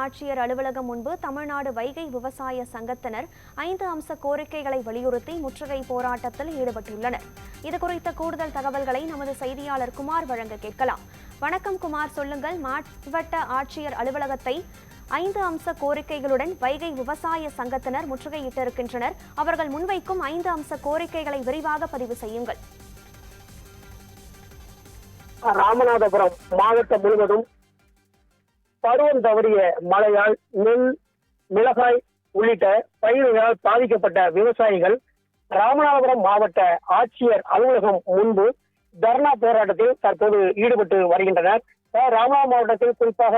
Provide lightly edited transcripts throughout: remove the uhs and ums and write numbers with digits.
ஆட்சியர் அலுவலகம் முன்பு தமிழ்நாடு வைகை விவசாய சங்கத்தினர் 5 அம்ச கோரிக்கைகளை வலியுறுத்தி முற்றுகை போராட்டத்தில் ஈடுபட்டுள்ளனர். இதுகுறித்த கூடுதல் தகவல்களை நமது செய்தியாளர் குமார் வழங்க கேட்கலாம். வணக்கம் குமார், சொல்லுங்கள். மாவட்ட ஆட்சியர் அலுவலகத்தை 5 அம்ச கோரிக்கைகளுடன் வைகை விவசாய சங்கத்தினர் முற்றுகையிட்டிருக்கின்றனர். அவர்கள் முன்வைக்கும் 5 அம்ச கோரிக்கைகளை விரிவாக பதிவு செய்யுங்கள். ராமநாதபுரம் மாவட்டம் முழுவதும் பருவம் தவறிய மழையால் நெல், மிளகாய் உள்ளிட்ட பயிர்களால் பாதிக்கப்பட்ட விவசாயிகள் ராமநாதபுரம் மாவட்ட ஆட்சியர் அலுவலகம் முன்பு தர்ணா போராட்டத்தில் தற்போது ஈடுபட்டு வருகின்றனர். ராமநாதபுரம் மாவட்டத்தில் குறிப்பாக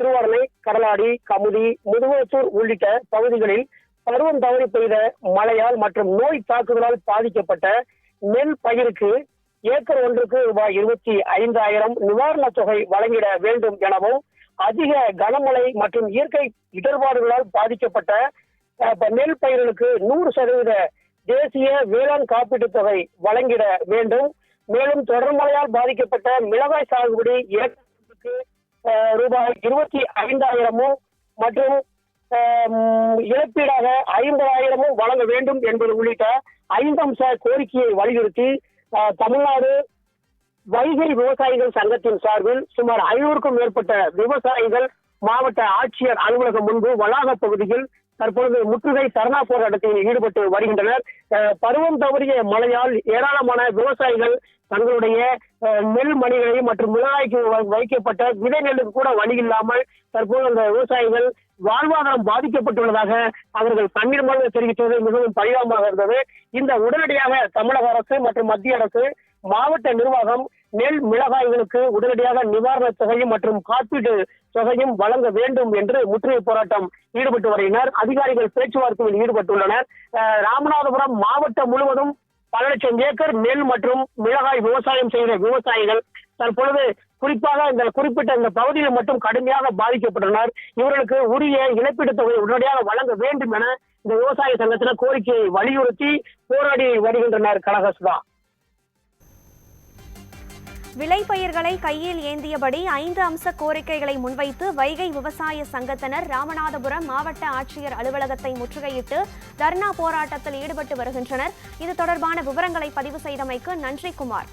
திருவாரூர், கடலாடி, கமுதி, முதுகுளத்தூர் உள்ளிட்ட பகுதிகளில் பருவம் தவறி பெய்த மழையால் மற்றும் நோய் தாக்குதலால் பாதிக்கப்பட்ட நெல் பயிருக்கு ஏக்கர் ஒன்றுக்கு ரூபாய் 25,000 நிவாரணத் தொகை வழங்கிட வேண்டும் எனவும், அதிக கனமழை மற்றும் இயற்கை இடர்பாடுகளால் பாதிக்கப்பட்ட நெல் பயிர்களுக்கு 100% தேசிய வேளாண் காப்பீட்டுத் தொகை வழங்கிட வேண்டும். மேலும் தொடர் மழையால் பாதிக்கப்பட்ட மிளகாய் சாகுபடி ஏக்கருக்கு ரூபாய் 25,000 மற்றும் இழப்பீடாக 50,000 வழங்க வேண்டும் என்பது உள்ளிட்ட 5 அம்ச கோரிக்கையை வலியுறுத்தி தமிழ்நாடு வைகை விவசாயிகள் சங்கத்தின் சார்பில் சுமார் 500க்கும் மேற்பட்ட விவசாயிகள் மாவட்ட ஆட்சியர் அலுவலகம் முன்பு வளாக பகுதியில் தற்பொழுது முற்றுகை தர்ணா போராட்டத்தில் ஈடுபட்டு வருகின்றனர். பருவம் தவறிய மழையால் ஏராளமான விவசாயிகள் தங்களுடைய நெல் மணிகளை மற்றும் மிளகாய்க்கு வைக்கப்பட்ட விதை நெல்லுக்கு கூட வழி இல்லாமல் தற்போது அந்த விவசாயிகள் வாழ்வாதாரம் பாதிக்கப்பட்டுள்ளதாக அவர்கள் கண்ணீர் மல்க தெரிவித்தது மிகவும் பரிதாபமாக இருந்தது. இந்த உடனடியாக தமிழக அரசு மற்றும் மத்திய அரசு, மாவட்ட நிர்வாகம் நெல், மிளகாய்களுக்கு உடனடியாக நிவாரண தொகையும் மற்றும் காப்பீட்டு தொகையும் வழங்க வேண்டும் என்று முற்றுகை போராட்டம் ஈடுபட்டு வருகின்றனர். அதிகாரிகள் பேச்சுவார்த்தையில் ஈடுபட்டுள்ளனர். ராமநாதபுரம் மாவட்டம் முழுவதும் பல லட்சம் ஏக்கர் நெல் மற்றும் மிளகாய் விவசாயம் செய்கிற விவசாயிகள் தற்பொழுது குறிப்பாக இந்த குறிப்பிட்ட இந்த பகுதியில் மட்டும் கடுமையாக பாதிக்கப்பட்டுள்ளனர். இவர்களுக்கு உரிய இழப்பீட்டுத் தொகை உடனடியாக வழங்க வேண்டும் என இந்த விவசாய சங்கத்தினர் கோரிக்கையை வலியுறுத்தி போராடி வருகின்றனர். கனகசுதா, விளைபயிர்களை கையில் ஏந்தியபடி 5 அம்ச கோரிக்கைகளை முன்வைத்து வைகை விவசாய சங்கத்தினர் ராமநாதபுரம் மாவட்ட ஆட்சியர் அலுவலகத்தை முற்றுகையிட்டு தர்ணா போராட்டத்தில் ஈடுபட்டு வருகின்றனர். இது தொடர்பான விவரங்களை பதிவு செய்தமைக்கு நன்றி குமார்.